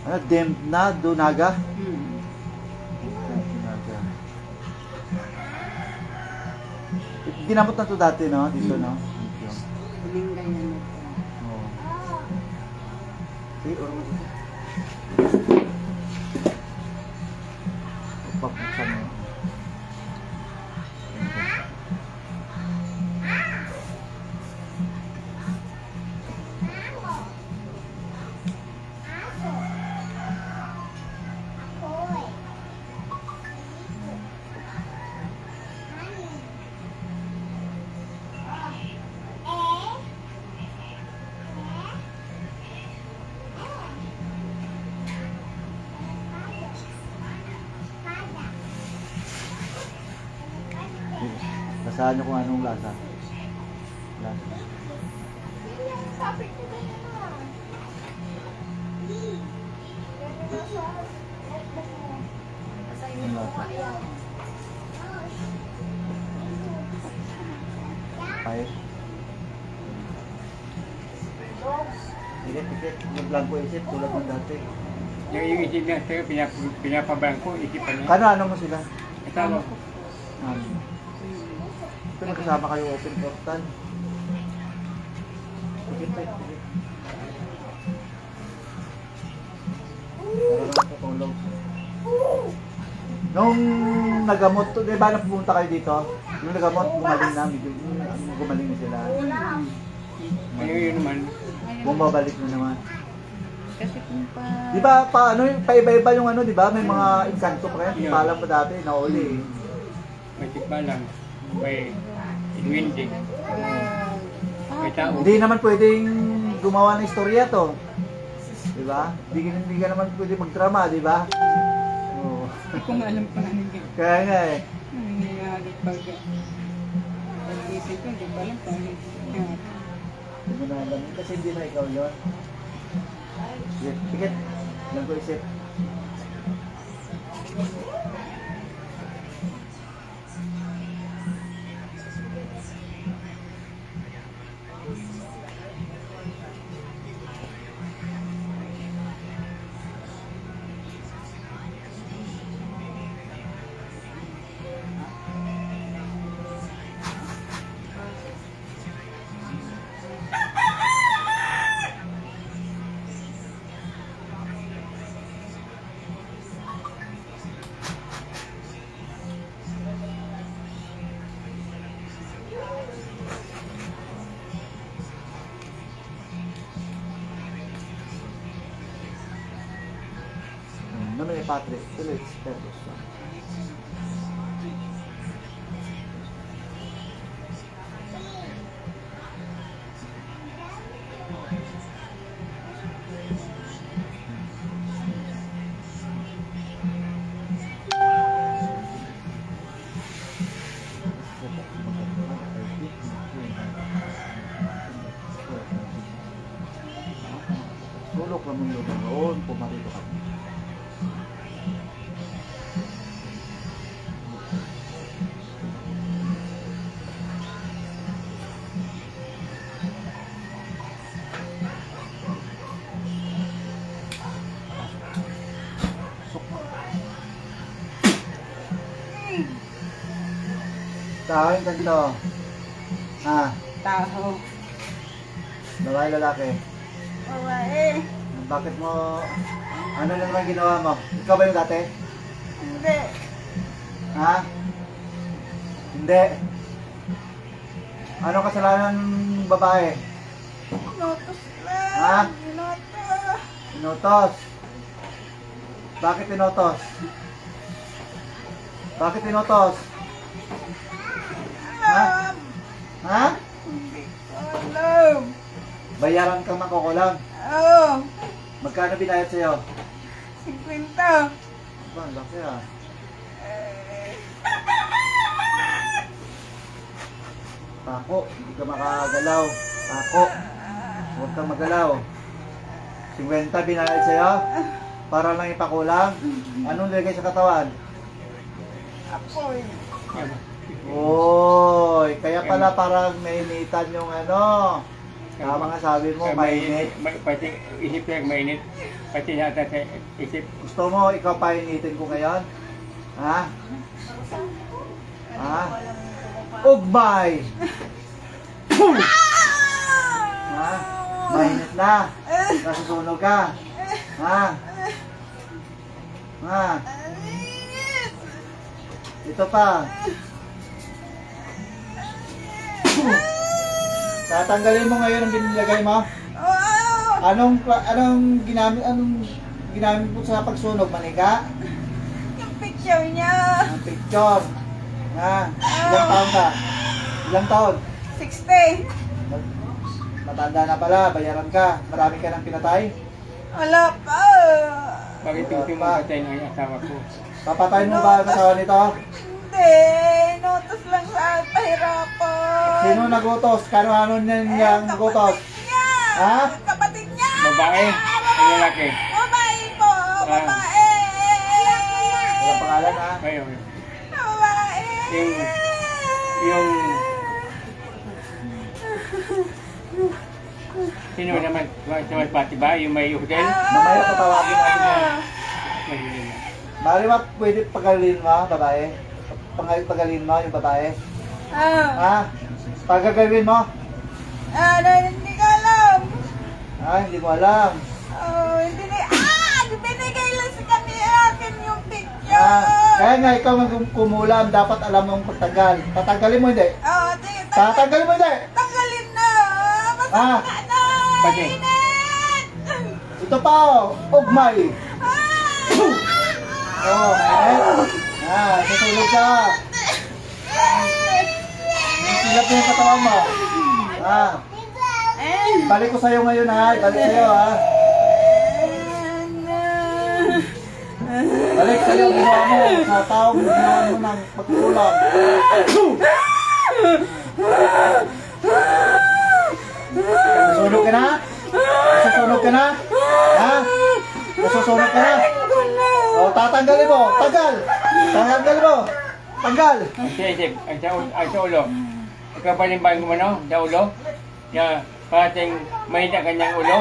Ano, Demna Dunaga? Hmm. Dunaga. Ginamot na to dati, no? Dito, no? Dito. Huling ganyan ito. Oo. Sige, orong mo dito. Pagpapuksan mo. Basahan nyo kung anong lasa. Lasa. Anong lasa? Pahit. Tikit. Yung blanco isip tulad ng dati. Yung isip niya sa'yo, pinapabangko, isipan niya. Ano mo sila? Kasama ko. Ito magkasama kayo open portal. Tikit. Pero lang tutulog. Nung nagamot to, di ba napunta kayo dito? Nung nagamot, gumaling na, medyo gumaling na sila. Ngayon naman, Bumabalik na naman. Kasi kung pa... Di ba, paano yung paiba-iba yung ano, di ba? May mga inkanto pa kaya. Palang pa dati, nauli eh. may tikbalang, may inwinding, may tao. Hindi naman pwedeng gumawa ng istorya to. Di ba? Hindi ka naman pwede magdrama, di ba? Oo. Hindi ko nga alam pa namin ganyan. Kaya nga eh. Nangyayari pag-isip ko, hindi ko alam pa rin. Hindi mo na alam yun kasi hindi na ikaw yun. Sige, tikit. Lang ko isip. Nome di Patri, Filio e Spirito Santo. Sulok naman yung noon, pumarito kami. Tao yung ganito. Ah, Taho. babae lalaki. Babae. Bakit mo, ano na naman ginawa mo? Ikaw ba yung dati? Hindi. Ha? Hindi. Ano kasalanan ng babae? Notos lang. Ha? Notos. Inutos. Bakit inutos? Bakit inutos? Ha? Ha? Hindi ko alam. Bayaran kang makukulang. Oo. Magkano binayad sa'yo? 50. Ba, ang laki ah. Tako, hindi ka makagalaw. Tako, huwag kang magalaw. 50 binayad sa'yo? Para lang ipakulang? Anong lagay sa katawan? Apoy. Oy, kaya pala parang nainitan yung ano. Tama nga sabi mo, mainit. Pati isip niya mainit. Pati yata sa isip. Gusto mo, ikaw painitin ko ngayon? Ha? Ha? Ugmay! Ha? Mainit na. Nasusunog ka. Ha? Ha? Ito pa. Tatanggalin mo ngayon ang binilagay mo? Anong ginamit mo sa pagsunog, manika? Yung picture niya. Ang picture. Ha? Ilang taon ka? Ilang taon? 60. Matanda na pala, bayaran ka. Marami ka ng pinatay. Wala pa. Bakit tuti mo patay ng asawa ko? Papatayin mo ba ang asawa nito? Hindi. Inutos lang sa pahirapan. Sino nagutos? Kano-ano niya ang nagutos? Niya. Ha? Kapatid niya. Babae o lalaki? Babae po. Babae. Walang pangalan ha? Ngayon. Babae. Yung sino naman? Sa Masbate ba? Yung may hotel? Mamaya tatawagin natin mo. Mahilig na. Mari ba pwede pagalin mo, babae? Pagalin mo yung babae? Ha? Pagagawin mo? Hindi ko alam. Hindi mo alam. Binigay lang sa kami akin yung picture. Kaya nga ikaw kumulam, dapat alam mong pagtagal. Tatanggalin mo hindi? Sige, Tatanggalin mo hindi? tanggalin na. Ah. Masama na. Pati. Init. Ito pa oh, ugmay. Mainit. Susunog ka. Silap mo yung katawan mo. Balik ko sa'yo ngayon ha. Balik sa'yo ha. Balik sa'yo ang ginawa mo. Sa taong ginawa mo ng pagkukulang. Nasusunog ka na? Nasusunog ka na? Ha? Nasusunog ka na? O, tatanggalin mo. Tanggal. Tanggalin mo. Tanggal. Ang sa ulo. Ikaw pa rin ba yung ano? Sa ulo? Ya, parating may na kanyang ulo.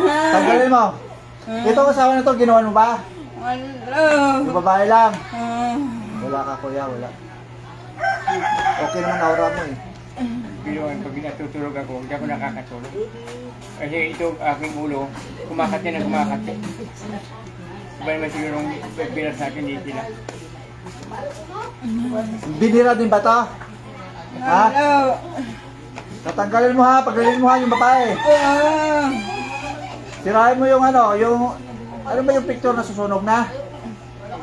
Tanggalin mo. Ito ang asawa nito, ginawa mo ba? Wala. Yung babae lang. Wala ka kuya, wala. Okay naman aura mo eh. Biluan, pag natutulog ako, hindi ako nakakatulog. Kasi ito aking ulo, kumakati na kumakati. Iba naman sigurong bilang sa akin dito na. Binira din ba to? Ha? Wala. Tatanggalin mo ha, paggalin mo ha yung babae. Sirahin mo yung ano ba yung picture na susunog na?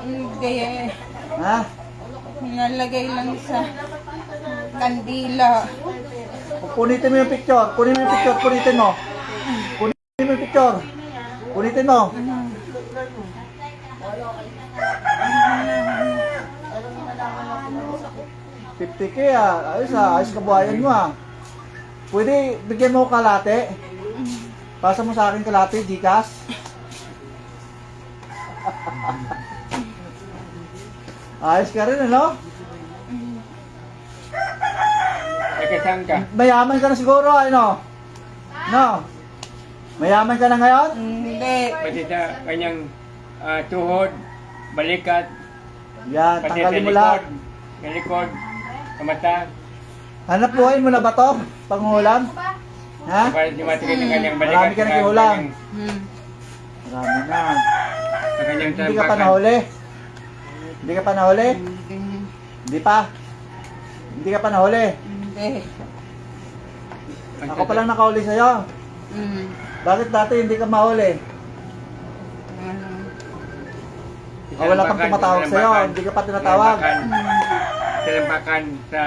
Hindi. Ha? Nalagay lang sa kandila. Punitin mo yung picture, kunin mo yung picture, punitin mo. Kunin mo yung picture. Punitin mo. $50K ayos kabuhayan mo Pwede bigyan mo ko kalate. Pasa mo sa akin kalate, Gcash. Ayos ka rin, ano? Nagkasang ka. Mayaman ka na siguro, ano? No? Mayaman ka na ngayon? Hindi. Pati sa kanyang tuhod, balikat, Yan, pati sa tanggalin mo likod. lahat. Sa likod, sa mata. Hanap buhay mo na ba to? Pangulam? Ha? Para dumatikit ang kanyang balikat. Marami ka na kinulang. Marami na. Sa kanyang Hindi ka pa tampakan. nahuli? Hindi ka pa nahuli? Hindi pa? Hindi ka pa nahuli? Hindi. Ako pa lang nakahuli sa'yo. Bakit dati hindi ka mahuli? Wala kang tumatawag sa'yo, hindi ka pa tinatawag. Sa lampakan sa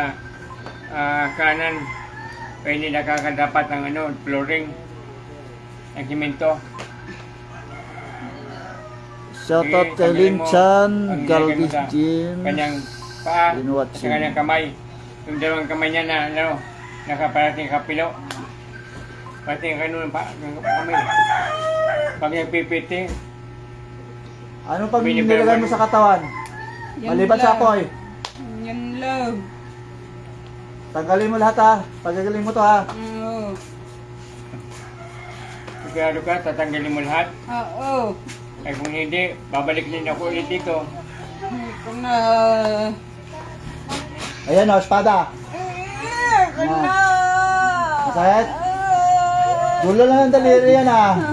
kanan, kaya hindi nakakadapat ng flooring, ang simento. Shoutout kay Lin Chan, Galvis Jim, Kanyang paa, Inuwat sa kanyang kamay. Yung dalawang kamay niya na nakaparating kapilo. Pati yung kanunong kamay. Pag nagpipiti, Ano pang nilagay mo sa katawan? Maliban sa apoy. Yan lang. Tanggalin mo lahat ha. Pagagaling mo to ha. Oo. Sigurado ka, tatanggalin mo lahat. Oo. Ay kung hindi, babalik din ako ulit dito. Hindi ko na. Ayan o, espada. Hindi ko na. Masakit? Dulo lang ang daliri yan ah.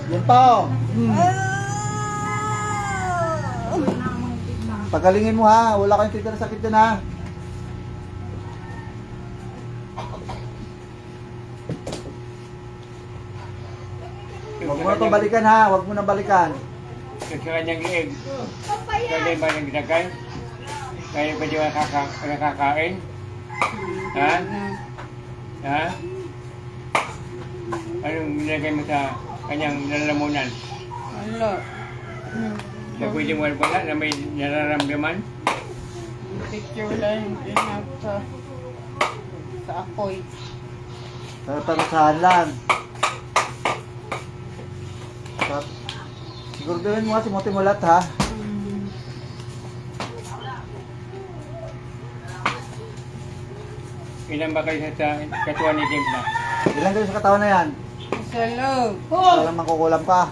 Yun pa o. Pagalingin mo ha, wala kayong titira sakit dyan ha. Huwag mo na itong balikan ha, huwag mo na balikan. Sa kanyang liig. Kaya ba nang ginagay? Kaya ba di nakakain? Ha? Ha? Anong nilagay mo sa kanyang nalalamunan? Wala. Na pwede mo wala na may nararamdaman? Picture lang yung pinaka sa ako'y. Parusahan lang. Siguro gawin mo nga si Motimulat ha. Ilan ba kayo sa katuwa ni Dimpla? Ilan kayo sa katawan na yan? Sa loob. Walang mangkukulam pa.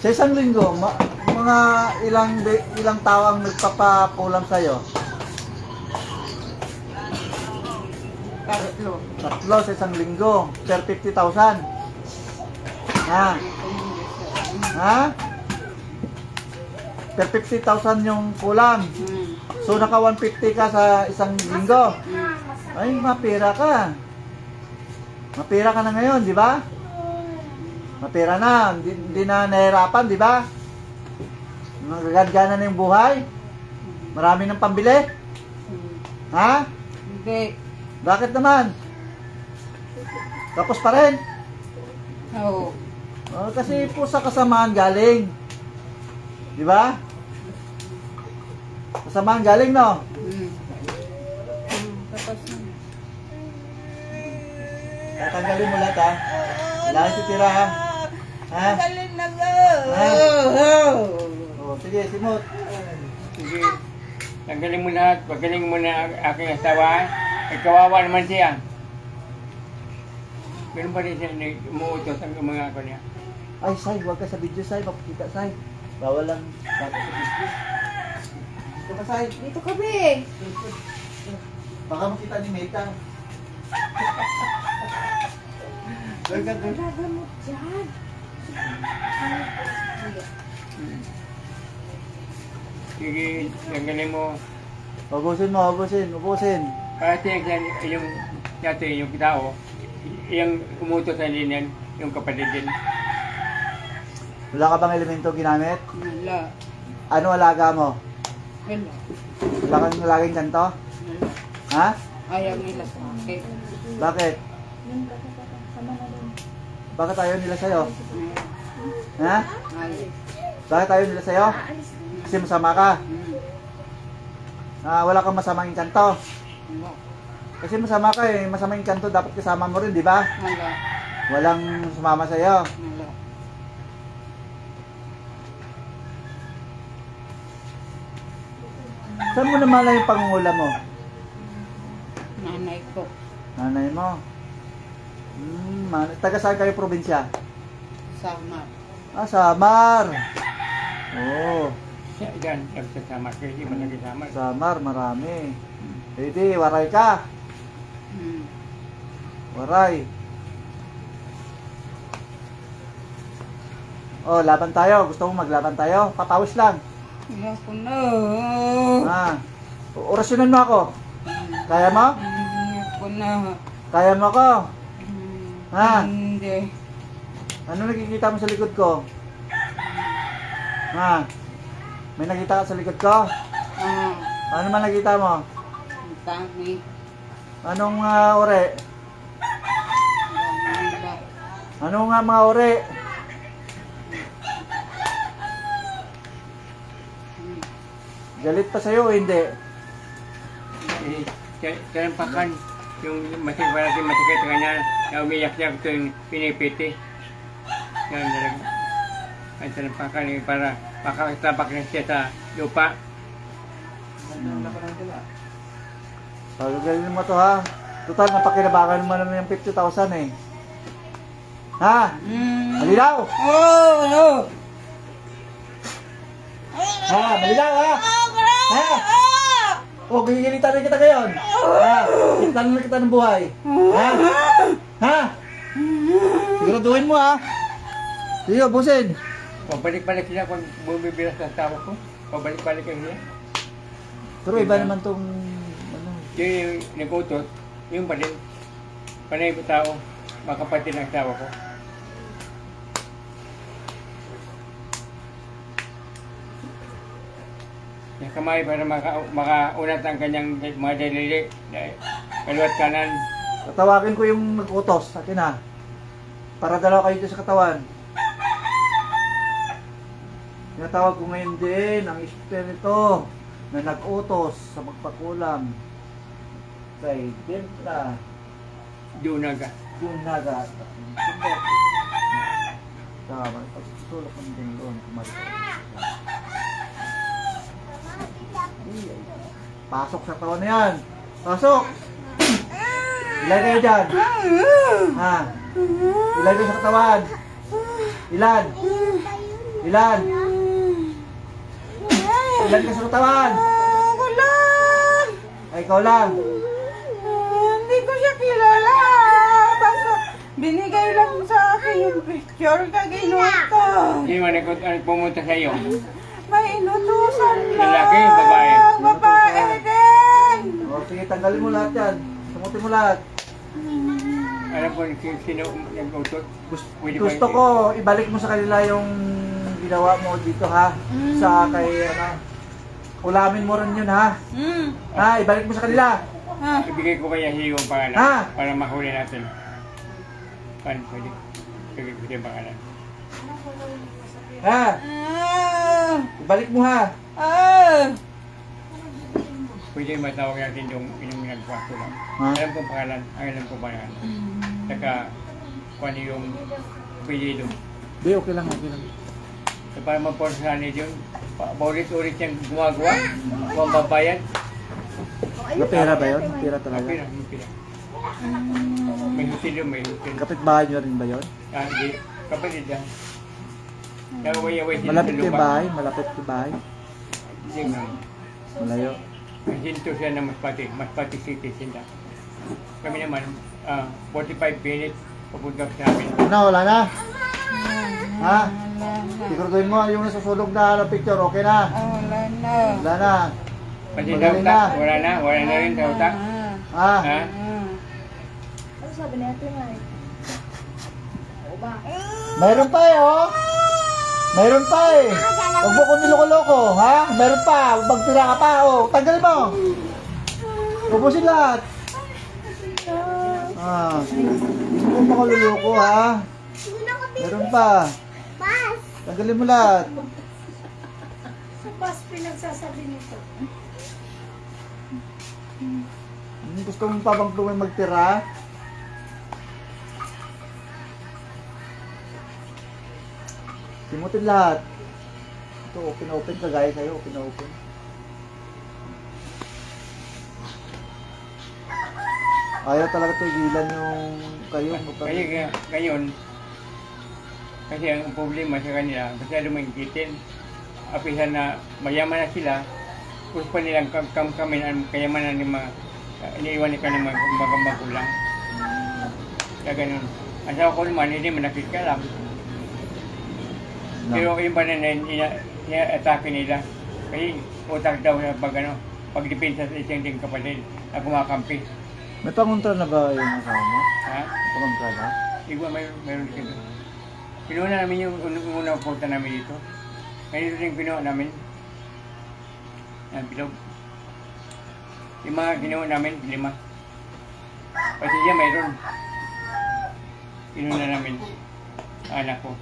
Sa isang linggo, mga ilang tao ang nagpapakulam sa'yo? Tatlo. Tatlo sa isang linggo. Per 50,000. Ha? Ha? Per 50,000 yung kulang. So naka 150 ka sa isang linggo. Ay, mapira ka. Mapira ka na ngayon, di ba? Mapira na, hindi na nahirapan, di ba? Nagagana na yung buhay. Marami ng pambili. Ha? Hindi. Bakit naman? Tapos pa rin. Oo. Oh, kasi po sa kasamaan galing. Di ba? Kasamaan galing, no? Tapos na. Tatanggalin mo lahat, ha? Wala kang titira, ha? Ha? Galing na go. Ha? Oh, sige, simot. Sige, tanggalin mo lahat, pagaling mo na ang aking asawa. Ay kawawa naman siya. Ganun pa rin siya umuutos ang mga ako niya. Ay, Sai, huwag ka sa video, Sai. Mapakita, Sai. Bawal lang dapat sa video. Dito ka, Sai. Dito ka, be. Baka makita ni Meta. Doon ka, doon. Gagamot dyan. Sige, tanggalin mo. Ubusin. Kasi yung dati, yung tao, yung umutos sa linyan, yung kapatid din. Wala ka bang elemento ginamit? Wala. Ano alaga mo? Wala. Wala kang laging ganito? Wala. Ha? Ayaw nila sa akin. Bakit? Bakit ayaw nila sa'yo? Ha? Ayaw. Bakit ayaw nila sa'yo? Kasi masama ka. Wala kang masamang inkanto. Wala. Kasi masama ka eh. Masamang inkanto dapat kasama mo rin, di ba? Wala. Walang sumama sa'yo. Wala. Saan mo naman lang yung pangungulam mo? Nanay ko. Nanay mo. Taga saan kayo probinsya? Sama. Samar. Oo. Siya dyan, nagsasama. Kaya hindi mo nagsasama. Samar, marami. Hindi, waray ka. Waray. Oh, laban tayo. Gusto mo maglaban tayo? Papawis lang. Ayaw ko na. Orasyonan mo ako. Kaya mo? Ayaw ko na. Kaya mo ako? Ha? Hindi. Ano nakikita mo sa likod ko? Ha? May nakita ka sa likod ko? Ano man nakita mo? Ang tangi. Anong ore? Wala. Anong mga ore? Galit pa sa'yo o hindi? Tinampakan yung masikit ka niya na umiyak-yak ito yung pinipiti. Yan talaga. Ang tinampakan para makakatapak na siya sa lupa. Pagagalin mo to ha. Total, napakinabangan mo naman yung 50,000 eh. Ha? Malinaw? Oh! Ha? Malinaw ha? Ha? O, gigilitan na kita ngayon. Ha? Kitan na kita ng buhay. Ha? Ha? Siguraduhin mo ha. Sige, busin. Pabalik-balik sila kung bumibilas ng tao ko. Pabalik-balik ang sila. Pero iba naman tong ano. Yung nag-utot, yung pa din. Panay ko tao, makapatid ng tao ko. Yung kamay para makaunat ang kanyang mga daliri. Kaluat kanan. Tatawagin ko yung nag-utos sa akin ha. Para dalawa kayo dito sa katawan. Tinatawag ko ngayon din ang espiritu na nag-utos sa magpakulam kay Dempla Dunaga. Dunaga. Tama, pagsusulok ng din doon. Pasok sa katawan na yan. Pasok! Ilan kayo dyan? Ha? Ilan kayo sa katawan? Ilan? Ilan? Ilan ka sa katawan? Ako lang! Ay, ikaw lang. Hindi ko siya kilala. Basta binigay lang sa akin yung picture ka ginuto. Hindi man ako pumunta sa iyo. May inutusan lang. Lalaki, babae? Babae din. O, sige, tanggalin mo lahat yan. Samutin mo lahat. Alam ko sino nag-utot. Gusto ko, ibalik mo sa kanila yung ginawa mo dito ha. Sa kay, ulamin mo rin yun ha. Ha, ibalik mo sa kanila. Ibigay ko kaya hiyo ang pangalan Ah! para mahuli natin. Paano pwede? Ibigay ko yung pangalan. Ha, ibalik mo ha. Pwede matawag natin yung nagpako lang. Ha? Alam kong pangalan, ang alam kong pangalan. Saka, kung ano yung apelyido. Di, okay lang, okay lang. So, para maporsahan niyo yun, paulit-ulit yung gumagawa, kung babayad. Pera ba yun? Pera talaga. Pira, yung pira. May husilyo, may husilyo. Kapitbahay nyo rin ba yun? Hindi, kapatid yan. Naway-away sila Malapit sa kayo lupa. bahay? Malapit kayo bahay? Hindi nga. Malayo. Hinto siya ng Masbate City sila. Kami naman, 45 minutes papunta sa amin. Ano, wala na? Ha? Siguraduhin mo yung nasusulog na picture, okay na? Wala na. Wala na. Pati Magaling tauta, na. wala na rin tauta. Ha? Ha? Ano sabi ni Ate Mai? O ba? Mayroon pa eh, oh. Mayroon pa eh. Huwag mo kong niloko-loko, ha? Mayroon pa. Magtira ka pa, oh. Tanggalin mo. Ubusin lahat. Ah. Hindi mo makululoko, ha? Mayroon pa. Tanggalin mo lahat. Sa bus pinagsasabi nito. Gusto mong pabangklungin magtira? Simutin lahat. Ito, open-open kagaya sa'yo, open-open. Ayaw talaga tigilan yung kayo. Kaya ngayon, kasi ang problema sa kanila, masyado mangkitin. Apihan na mayaman na sila, gusto pa nilang kami ang kayamanan ng mga iniiwan ni ka ng mga magulang. Kaya ganun. Ang sawa ko naman, hindi manakit ka lang. Pero yung pa na atake nila, kasi utak daw na pagdepensa sa isang ding kapatid na kumakampi. May pangontra na ba yung kasama? Ha? Pangontra na? Igwa mayroon ka doon. Pinuha namin yung unang punta namin dito. Ngayon rin pinuha namin. Ang bilog. Yung mga ginawa namin, 5. Pati siya mayroon. Pinuha namin. Anak ko.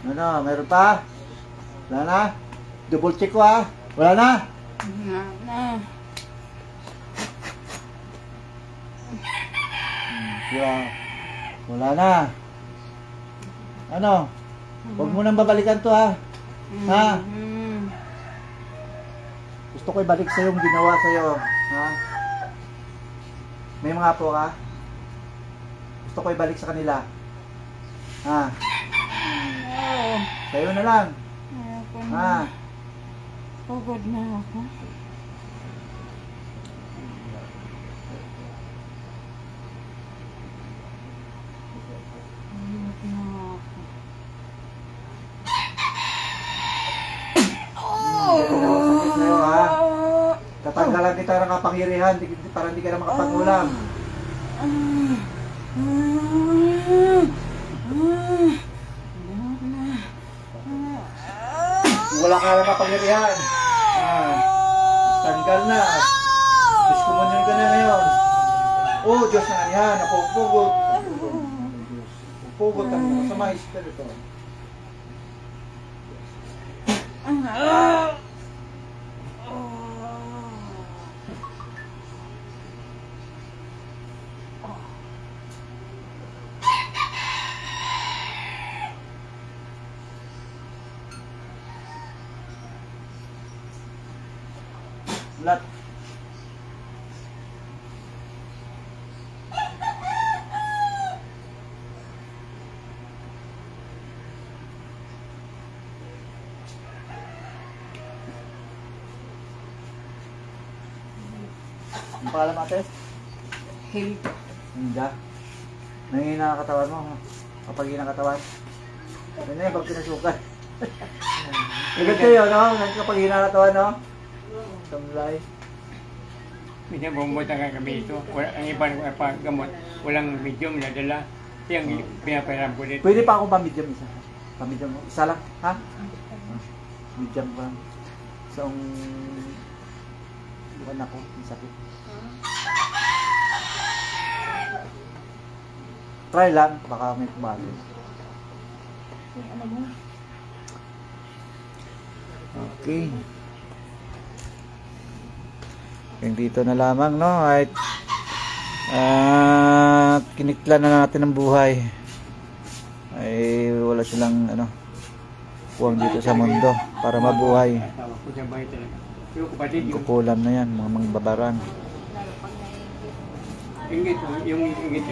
Ano, mayroon pa? Wala na? Double check ko ha? Wala na? Wala na. Yeah. Wala na. Ano? Huwag mo nang babalikan to ha? Ha? Gusto ko ibalik sa yung ginawa sa iyo. Ha? May mga apo ka? Gusto ko ibalik sa kanila. Ha? Oo. Sa'yo na lang. Ayoko na. Ha? Pagod na ako. Pagod na ako. Sakit sa'yo, ha? Tatanggalan kita ng kapangyarihan para hindi ka na makapangulam. Wala ka na kapangyarihan. Tanggal na. Diyos kumunyon ka na ngayon. Oh, Diyos na yan. Napupugot. Pupugot ang masama espiritu. Lat. Ang pangalan mo, ate? Hilda. Hindi. Nangihina ang katawan mo. Kapag hina ang katawan. Ganyan yung pag pinasukan. Ganito yun, no? Kapag hina ang katawan, no? Samlay. Minsan bumbutan ka kami ito. Ang iba ng gamot, walang medium na dala. Yung pinapahiram ko dito. Pwede pa akong pa-medium isa. Pa-medium mo. Isa lang, ha? Medium pa. Isang... Bukan ako, ang sakit. Try lang, baka may bago. Yung ano mo? Okay. Hanggang dito na lamang, no? At kinikla na natin ang buhay. Ay wala silang ano puwang dito sa mundo para mabuhay. Tawa ko sa bahay talaga. Yung kapatid, yung Kukulam na yan, mga mangbabarang. ingit, yung ingit